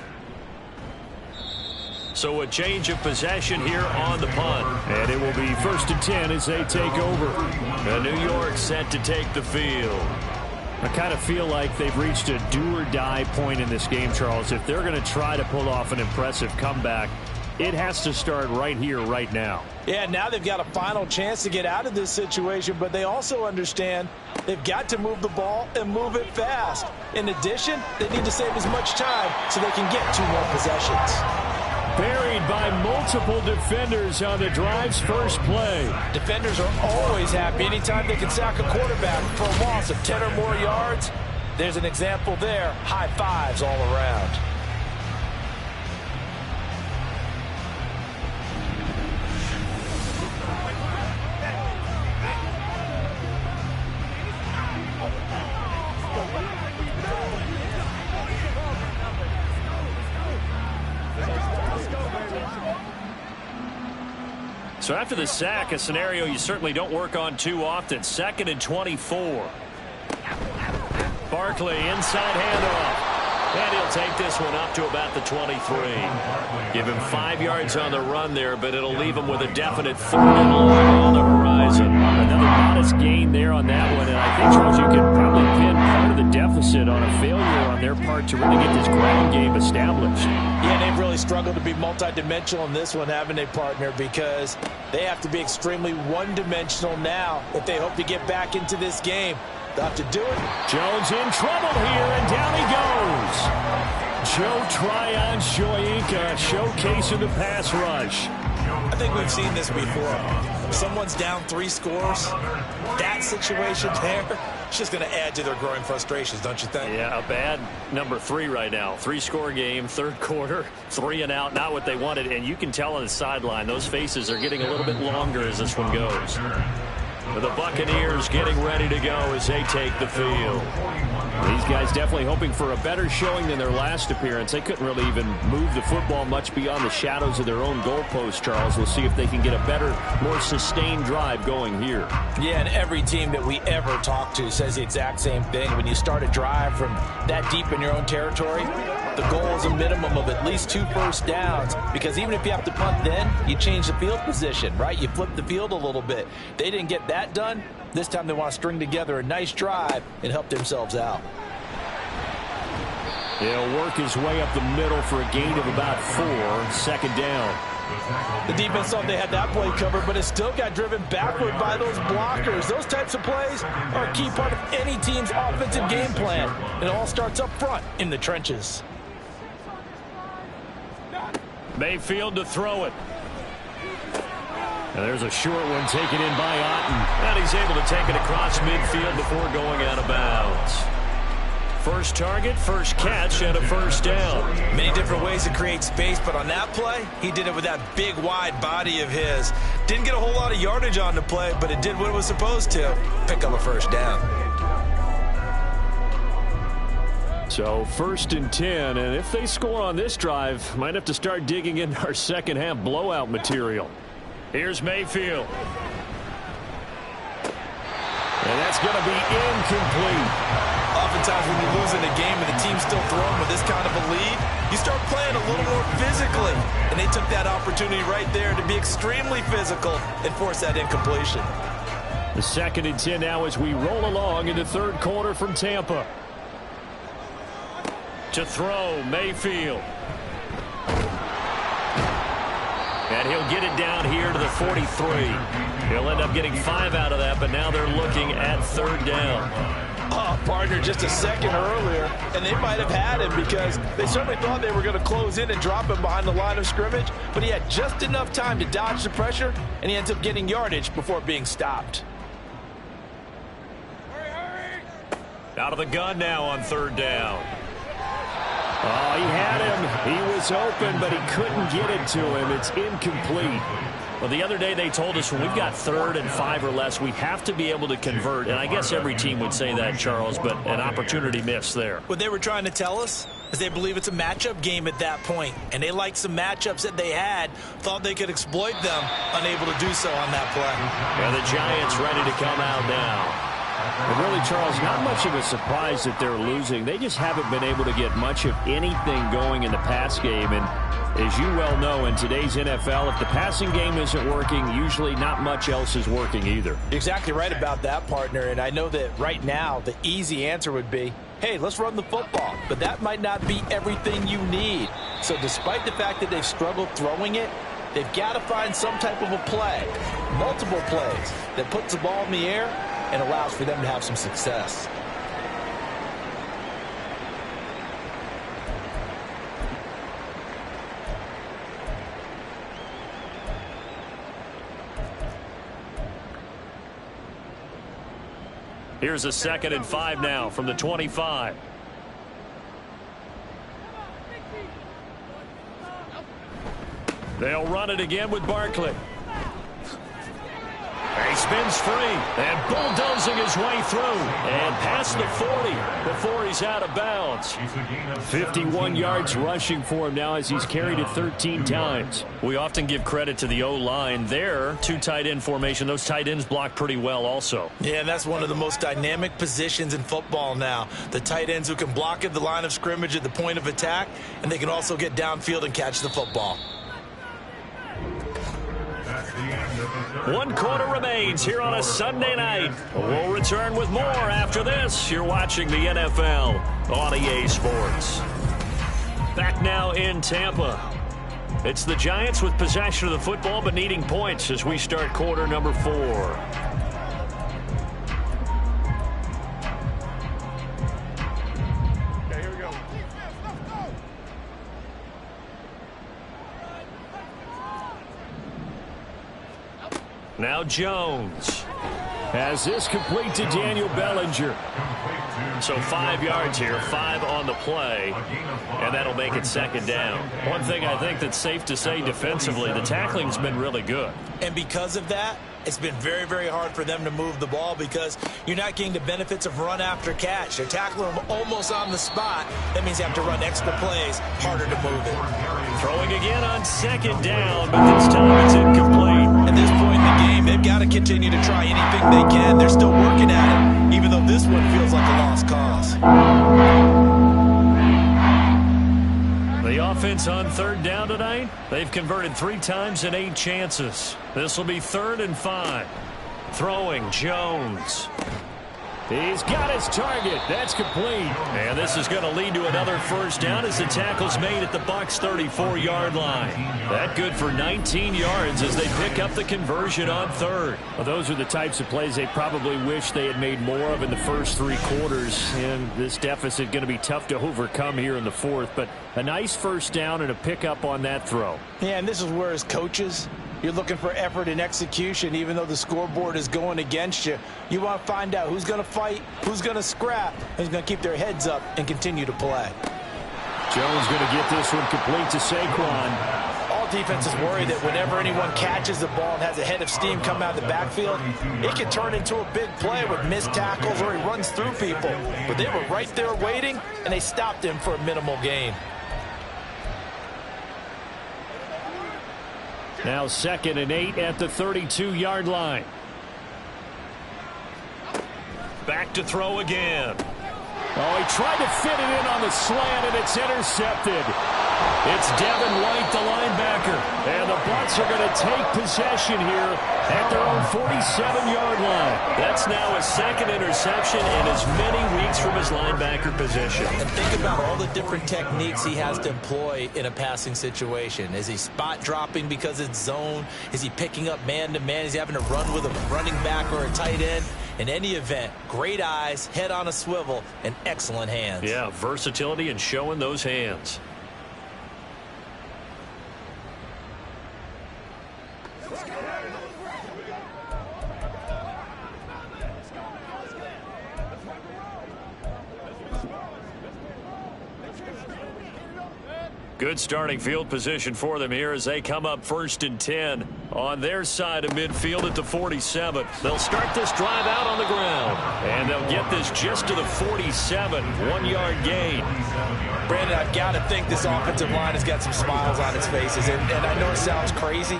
So a change of possession here on the punt. And it will be 1st and 10 as they take over. And New York set to take the field. I kind of feel like they've reached a do-or-die point in this game, Charles. If they're going to try to pull off an impressive comeback, it has to start right here, right now. Yeah, now they've got a final chance to get out of this situation, but they also understand they've got to move the ball and move it fast. In addition, they need to save as much time so they can get 2 more possessions. Buried by multiple defenders on the drive's first play. Defenders are always happy anytime they can sack a quarterback for a loss of 10 or more yards. There's an example there. High fives all around. So after the sack, a scenario you certainly don't work on too often. 2nd and 24. Barkley inside handoff. And he'll take this one up to about the 23. Give him 5 yards on the run there, but it'll leave him with a definite 3rd and long on the horizon. Another modest gain there on that one, and I think, Charles, you can probably pin part of the deficit on a failure on their part to really get this ground game established. Yeah, they've really struggled to be multidimensional in this one, haven't they, partner? Because they have to be extremely one-dimensional now if they hope to get back into this game. They'll have to do it. Jones in trouble here, and down he goes. Joe Tryon-Shoyinka showcasing the pass rush. I think we've seen this before. If someone's down 3 scores, that situation there, it's just going to add to their growing frustrations, don't you think? Yeah, a bad number 3 right now. 3-score game, 3rd quarter, 3 and out, not what they wanted. And you can tell on the sideline, those faces are getting a little bit longer as this one goes. The Buccaneers getting ready to go as they take the field. These guys definitely hoping for a better showing than their last appearance. They couldn't really even move the football much beyond the shadows of their own goalpost, Charles. We'll see if they can get a better, more sustained drive going here. Yeah, and every team that we ever talk to says the exact same thing. When you start a drive from that deep in your own territory, the goal is a minimum of at least 2 first downs, because even if you have to punt then, you change the field position, right? You flip the field a little bit. They didn't get that done. This time they want to string together a nice drive and help themselves out. He'll work his way up the middle for a gain of about 4, 2nd down. The defense thought they had that play covered, but it still got driven backward by those blockers. Those types of plays are a key part of any team's offensive game plan. It all starts up front in the trenches. Mayfield to throw it. And there's a short one taken in by Otten. And he's able to take it across midfield before going out of bounds. First target, first catch, and a first down. Many different ways to create space, but on that play, he did it with that big, wide body of his. Didn't get a whole lot of yardage on the play, but it did what it was supposed to. Pick up a first down. So 1st and 10, and if they score on this drive, might have to start digging into our second half blowout material. Here's Mayfield. And that's going to be incomplete. Oftentimes when you lose in a game and the team's still throwing with this kind of a lead, you start playing a little more physically. And they took that opportunity right there to be extremely physical and force that incompletion. The 2nd and 10 now as we roll along into third quarter from Tampa. To throw, Mayfield. And he'll get it down here to the 43. He'll end up getting 5 out of that, but now they're looking at 3rd down. Oh, partner, just a second earlier, and they might have had him because they certainly thought they were going to close in and drop him behind the line of scrimmage, but he had just enough time to dodge the pressure, and he ends up getting yardage before being stopped. Out of the gun now on 3rd down. Oh, he had him. He was open, but he couldn't get it to him. It's incomplete. Well, the other day they told us when we've got 3rd and 5 or less, we have to be able to convert. And I guess every team would say that, Charles, but an opportunity missed there. What they were trying to tell us is they believe it's a matchup game at that point. And they liked some matchups that they had, thought they could exploit them, unable to do so on that play. And the Giants ready to come out now. And really, Charles, not much of a surprise that they're losing. They just haven't been able to get much of anything going in the pass game. And as you well know, in today's NFL, if the passing game isn't working, usually not much else is working either. You're exactly right about that, partner. And I know that right now the easy answer would be, hey, let's run the football. But that might not be everything you need. So despite the fact that they've struggled throwing it, they've got to find some type of a play, multiple plays, that puts the ball in the air and allows for them to have some success. Here's a 2nd and 5 now from the 25. They'll run it again with Barkley. He spins free and bulldozing his way through and past the 40 before he's out of bounds. 51 yards rushing for him now as he's carried it 13 times. We often give credit to the O-line there. 2 tight end formation. Those tight ends block pretty well also. Yeah, and that's one of the most dynamic positions in football now. The tight ends who can block at the line of scrimmage at the point of attack, and they can also get downfield and catch the football. 1 quarter remains here on a Sunday night. We'll return with more after this. You're watching the NFL on EA Sports. Back now in Tampa. It's the Giants with possession of the football but needing points as we start quarter number 4. Now Jones has this complete to Daniel Bellinger. So 5 yards here, 5 on the play, and that'll make it 2nd down. One thing I think that's safe to say defensively, the tackling's been really good. And because of that, it's been very, very hard for them to move the ball because you're not getting the benefits of run after catch. They're tackling them almost on the spot. That means you have to run extra plays, harder to move it. Throwing again on 2nd down, but this time it's incomplete. At this point in the game, they've got to continue to try anything they can. They're still working at it, even though this one feels like a lost cause. The offense on 3rd down tonight, they've converted 3 times in 8 chances. This will be 3rd and 5. Throwing Jones. He's got his target. That's complete. And this is going to lead to another first down as the tackle's made at the Bucs' 34-yard line. That good for 19 yards as they pick up the conversion on third. Well, those are the types of plays they probably wish they had made more of in the first 3 quarters. And this deficit going to be tough to overcome here in the fourth. But a nice first down and a pickup on that throw. Yeah, and this is where as coaches, you're looking for effort and execution. Even though the scoreboard is going against you, you want to find out who's going to fight, who's going to scrap, who's going to keep their heads up and continue to play. Jones going to get this one complete to Saquon. All defenses worry that whenever anyone catches the ball and has a head of steam come out of the backfield, it can turn into a big play with missed tackles or he runs through people. But they were right there waiting, and they stopped him for a minimal gain. Now 2nd and 8 at the 32-yard line. Back to throw again. Oh, he tried to fit it in on the slant, and it's intercepted. It's Devin White, the linebacker. And the Bucs are going to take possession here at their own 47-yard line. That's now his 2nd interception in as many weeks from his linebacker position. And think about all the different techniques he has to employ in a passing situation. Is he spot dropping because it's zone? Is he picking up man-to-man? Is he having to run with a running back or a tight end? In any event, great eyes, head on a swivel, and excellent hands. Yeah, versatility and showing those hands. Good starting field position for them here as they come up 1st and 10 on their side of midfield at the 47. They'll start this drive out on the ground, and they'll get this just to the 47, 1-yard gain. Brandon, I've got to think this offensive line has got some smiles on its faces, and I know it sounds crazy,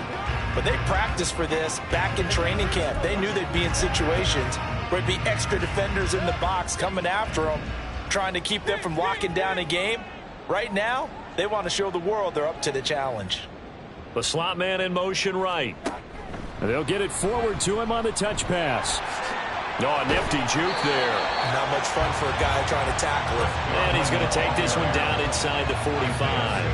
but they practiced for this back in training camp. They knew they'd be in situations where there'd be extra defenders in the box coming after them, trying to keep them from locking down a game. Right now, they want to show the world they're up to the challenge. The slot man in motion right. They'll get it forward to him on the touch pass. Oh, a nifty juke there. Not much fun for a guy trying to tackle it. And he's going to take this one down inside the 45.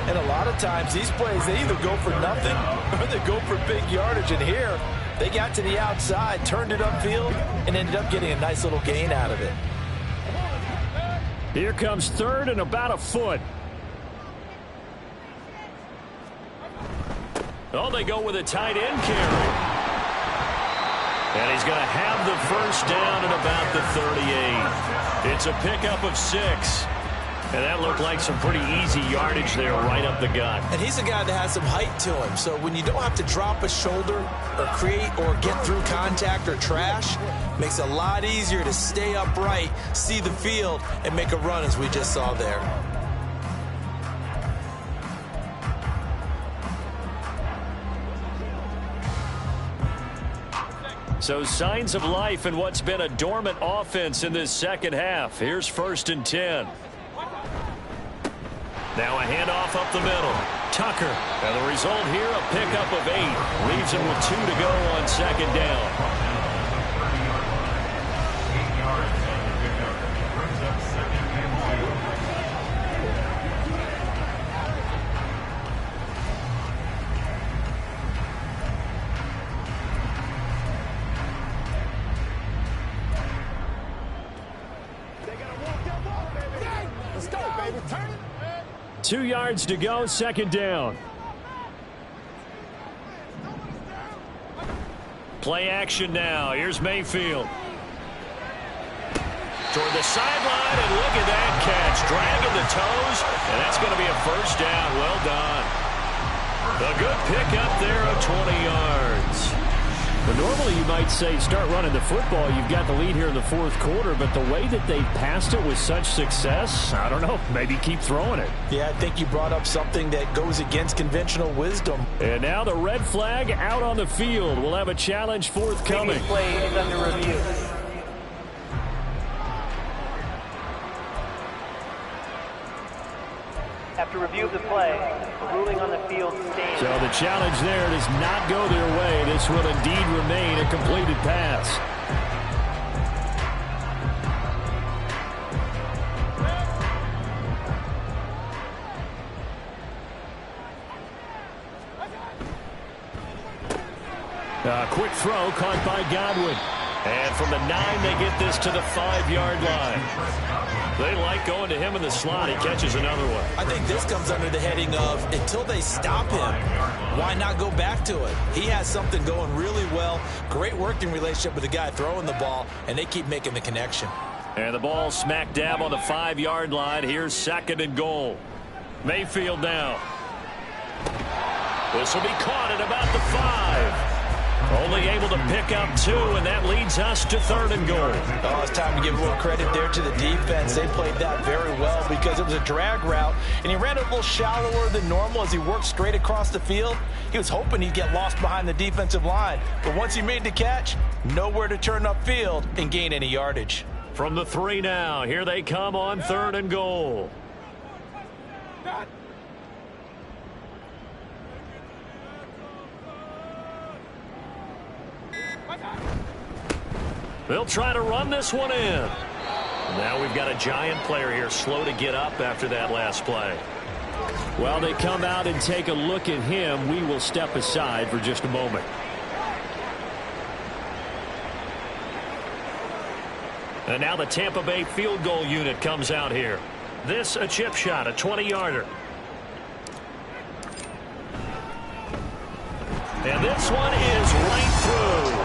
And a lot of times, these plays, they either go for nothing or they go for big yardage. And here, they got to the outside, turned it upfield, and ended up getting a nice little gain out of it. Here comes 3rd and about a foot. Oh, they go with a tight end carry. And he's going to have the first down at about the 38. It's a pickup of 6. And that looked like some pretty easy yardage there right up the gut. And he's a guy that has some height to him. So when you don't have to drop a shoulder or create or get through contact or trash, makes it a lot easier to stay upright, see the field, and make a run as we just saw there. So signs of life in what's been a dormant offense in this second half. Here's 1st and 10. Now a handoff up the middle. Tucker. And the result here, a pickup of 8. Leaves him with 2 to go on 2nd down. Let's go, baby. Turn it. 2 yards to go, 2nd down. Play action now. Here's Mayfield. Toward the sideline, and look at that catch. Dragging the toes, and that's going to be a first down. Well done. A good pickup there of 20 yards. But normally you might say start running the football. You've got the lead here in the 4th quarter, but the way that they passed it with such success, I don't know, maybe keep throwing it. Yeah, I think you brought up something that goes against conventional wisdom. And now the red flag out on the field. We'll have a challenge forthcoming. Previous play is under review. After review of the play, the ruling on the field stands. So the challenge there does not go their way. This will indeed remain a completed pass. Quick throw caught by Godwin. And from the 9, they get this to the 5-yard line. They like going to him in the slot. He catches another one. I think this comes under the heading of until they stop him, why not go back to it? He has something going really well. Great working relationship with the guy throwing the ball, and they keep making the connection. And the ball smack dab on the 5-yard line. Here's 2nd and goal. Mayfield now. This will be caught at about the 5. Only able to pick up 2, and that leads us to 3rd and goal. Oh, it's time to give a little credit there to the defense. They played that very well because it was a drag route, and he ran it a little shallower than normal as he worked straight across the field. He was hoping he'd get lost behind the defensive line, but once he made the catch, nowhere to turn upfield and gain any yardage. From the 3 now, here they come on 3rd and goal. They'll try to run this one in. Now we've got a Giant player here slow to get up after that last play. While they come out and take a look at him, we will step aside for just a moment. And now the Tampa Bay field goal unit comes out here. This a chip shot, a 20-yarder. And this one is right through.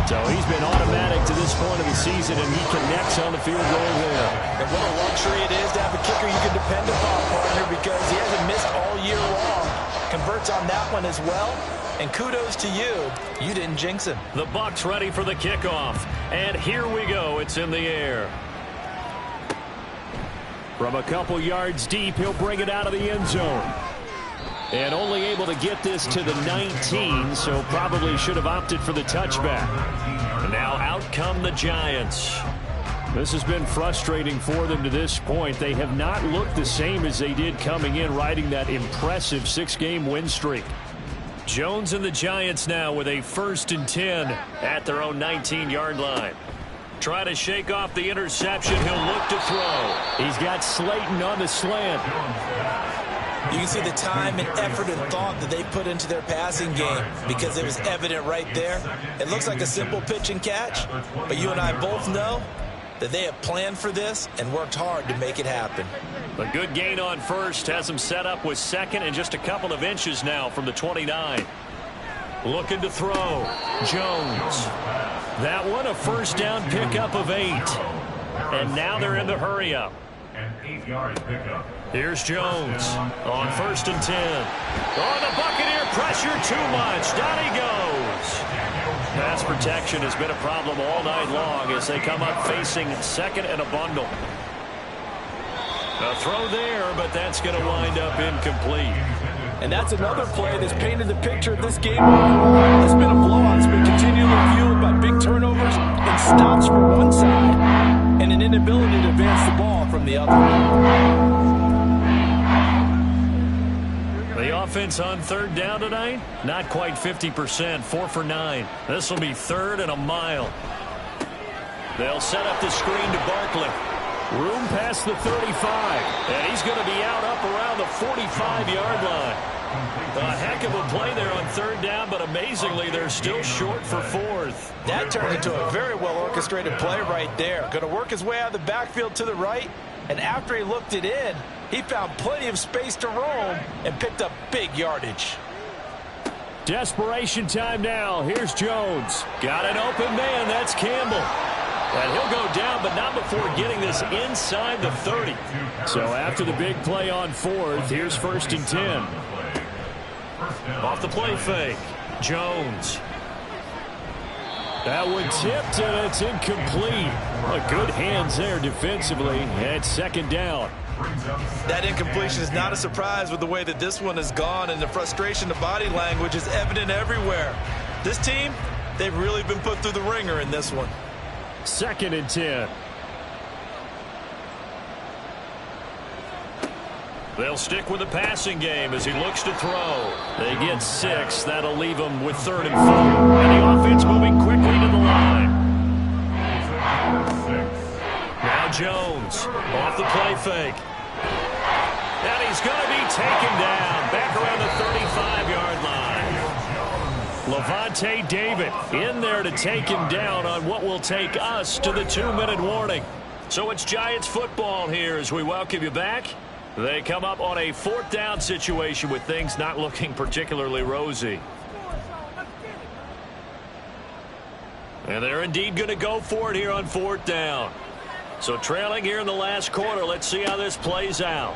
So he's been automatic to this point of the season, and he connects on the field goal there. And what a luxury it is to have a kicker you can depend upon, partner, because he hasn't missed all year long. Converts on that one as well. And kudos to you. You didn't jinx him. The Bucs ready for the kickoff. And here we go. It's in the air. From a couple yards deep, he'll bring it out of the end zone. And only able to get this to the 19, so probably should have opted for the touchback. And now out come the Giants. This has been frustrating for them to this point. They have not looked the same as they did coming in, riding that impressive 6-game win streak. Jones and the Giants now with a 1st and 10 at their own 19-yard line. Try to shake off the interception. He'll look to throw. He's got Slayton on the slant. You can see the time and effort and thought that they put into their passing game because it was evident right there. It looks like a simple pitch and catch, but you and I both know that they have planned for this and worked hard to make it happen. A good gain on 1st has him set up with 2nd and just a couple of inches now from the 29. Looking to throw. Jones. That one a 1st down pickup of 8. And now they're in the hurry-up. An 8-yard pickup. Here's Jones on 1st and 10. Oh, the Buccaneer pressure too much. Down he goes. Pass protection has been a problem all night long as they come up facing 2nd and a bundle. A throw there, but that's going to wind up incomplete. And that's another play that's painted the picture of this game overall. It's been a blowout. It's been continually fueled by big turnovers and stops for one side and an inability to advance the ball from the other. The offense on 3rd down tonight, not quite 50%, 4 for 9. This will be 3rd and a mile. They'll set up the screen to Barkley. Room past the 35, and he's going to be out up around the 45-yard line. A heck of a play there on 3rd down, but amazingly, they're still short for 4th. That turned into a very well-orchestrated play right there. Going to work his way out of the backfield to the right, and after he looked it in, he found plenty of space to roam and picked up big yardage. Desperation time now. Here's Jones. Got an open man. That's Campbell. And he'll go down, but not before getting this inside the 30. So after the big play on 4th, here's 1st and 10. Off the play fake. Jones. That one tipped, and it's incomplete. Good hands there defensively at 2nd down. That incompletion is not a surprise with the way that this one has gone, and the frustration, the body language is evident everywhere. This team, they've really been put through the ringer in this one. 2nd and 10. They'll stick with the passing game as he looks to throw. They get 6. That'll leave them with 3rd and 4. And the offense moving quickly to the line. Now Jones off the play fake. And he's going to be taken down back around the 35-yard line. Levante David in there to take him down on what will take us to the 2-minute warning. So it's Giants football here as we welcome you back. They come up on a 4th down situation with things not looking particularly rosy. And they're indeed going to go for it here on 4th down. So trailing here in the last quarter, let's see how this plays out.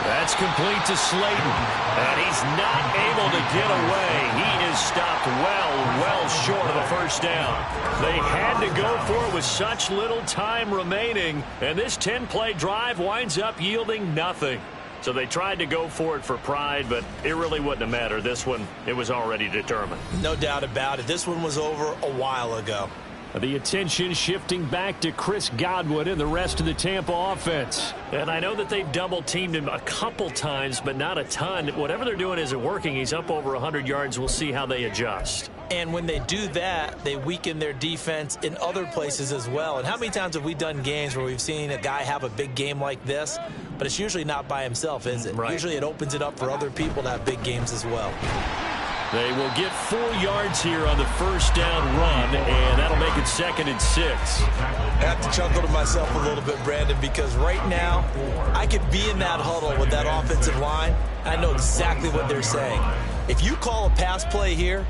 That's complete to Slayton, and he's not able to get away. He is stopped well short of a first down. They had to go for it with such little time remaining, and this 10-play drive winds up yielding nothing. So they tried to go for it for pride, but it really wouldn't have mattered. This one, it was already determined. No doubt about it. This one was over a while ago. The attention shifting back to Chris Godwin and the rest of the Tampa offense. And I know that they've double-teamed him a couple times, but not a ton. Whatever they're doing isn't working. He's up over 100 yards. We'll see how they adjust. And when they do that, they weaken their defense in other places as well. And how many times have we done games where we've seen a guy have a big game like this, but it's usually not by himself, is it? Right. Usually it opens it up for other people to have big games as well. They will get 4 yards here on the first down run, and that'll make it 2nd and 6. I have to chuckle to myself a little bit, Brandon, because right now I could be in that huddle with that offensive line. I know exactly what they're saying. If you call a pass play here,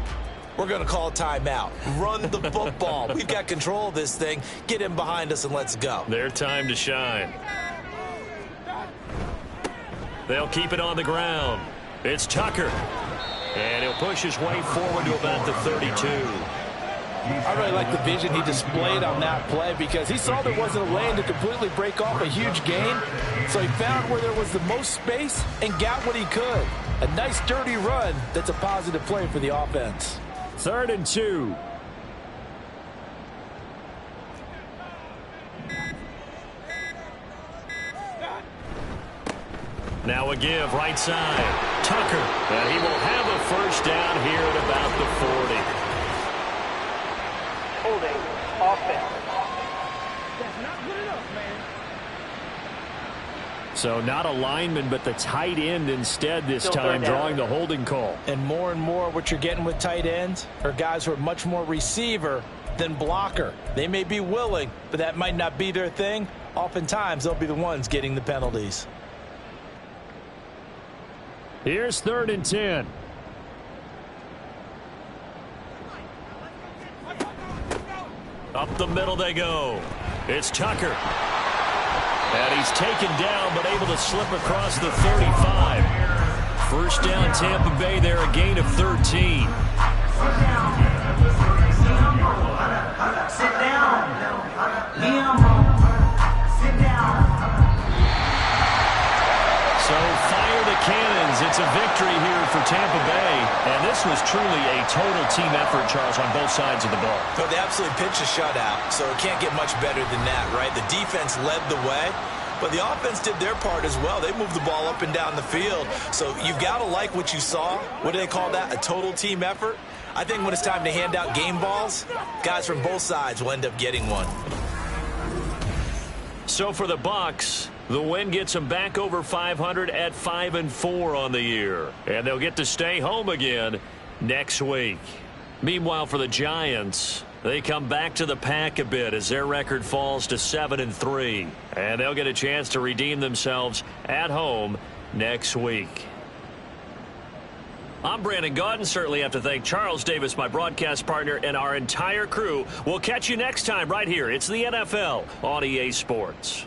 we're going to call a timeout. Run the football. We've got control of this thing. Get in behind us and let's go. Their time to shine. They'll keep it on the ground. It's Tucker. And he'll push his way forward to about the 32. I really like the vision he displayed on that play because he saw there wasn't a lane to completely break off a huge gain. So he found where there was the most space and got what he could. A nice dirty run that's a positive play for the offense. 3rd and 2. Now a give right side. Tucker. And he will have a first down here at about the 40. Holding. Offense. So not a lineman, but the tight end instead this time, drawing the holding call. And more what you're getting with tight ends are guys who are much more receiver than blocker. They may be willing, but that might not be their thing. Oftentimes, they'll be the ones getting the penalties. Here's 3rd and 10. Up the middle they go. It's Tucker. And he's taken down, but able to slip across the 35. First down, Tampa Bay there, a gain of 13. Sit down. Sit down. So fire the cannons. It's a victory here for Tampa Bay. And this was truly a total team effort, Charles, on both sides of the ball. So they absolutely pitched a shutout, so it can't get much better than that, right? The defense led the way, but the offense did their part as well. They moved the ball up and down the field. So you've got to like what you saw. What do they call that? A total team effort? I think when it's time to hand out game balls, guys from both sides will end up getting one. So for the Bucs, the win gets them back over 500 at 5-4 on the year. And they'll get to stay home again next week. Meanwhile, for the Giants, they come back to the pack a bit as their record falls to 7-3. And they'll get a chance to redeem themselves at home next week. I'm Brandon Gaudin. Certainly have to thank Charles Davis, my broadcast partner, and our entire crew. We'll catch you next time right here. It's the NFL on EA Sports.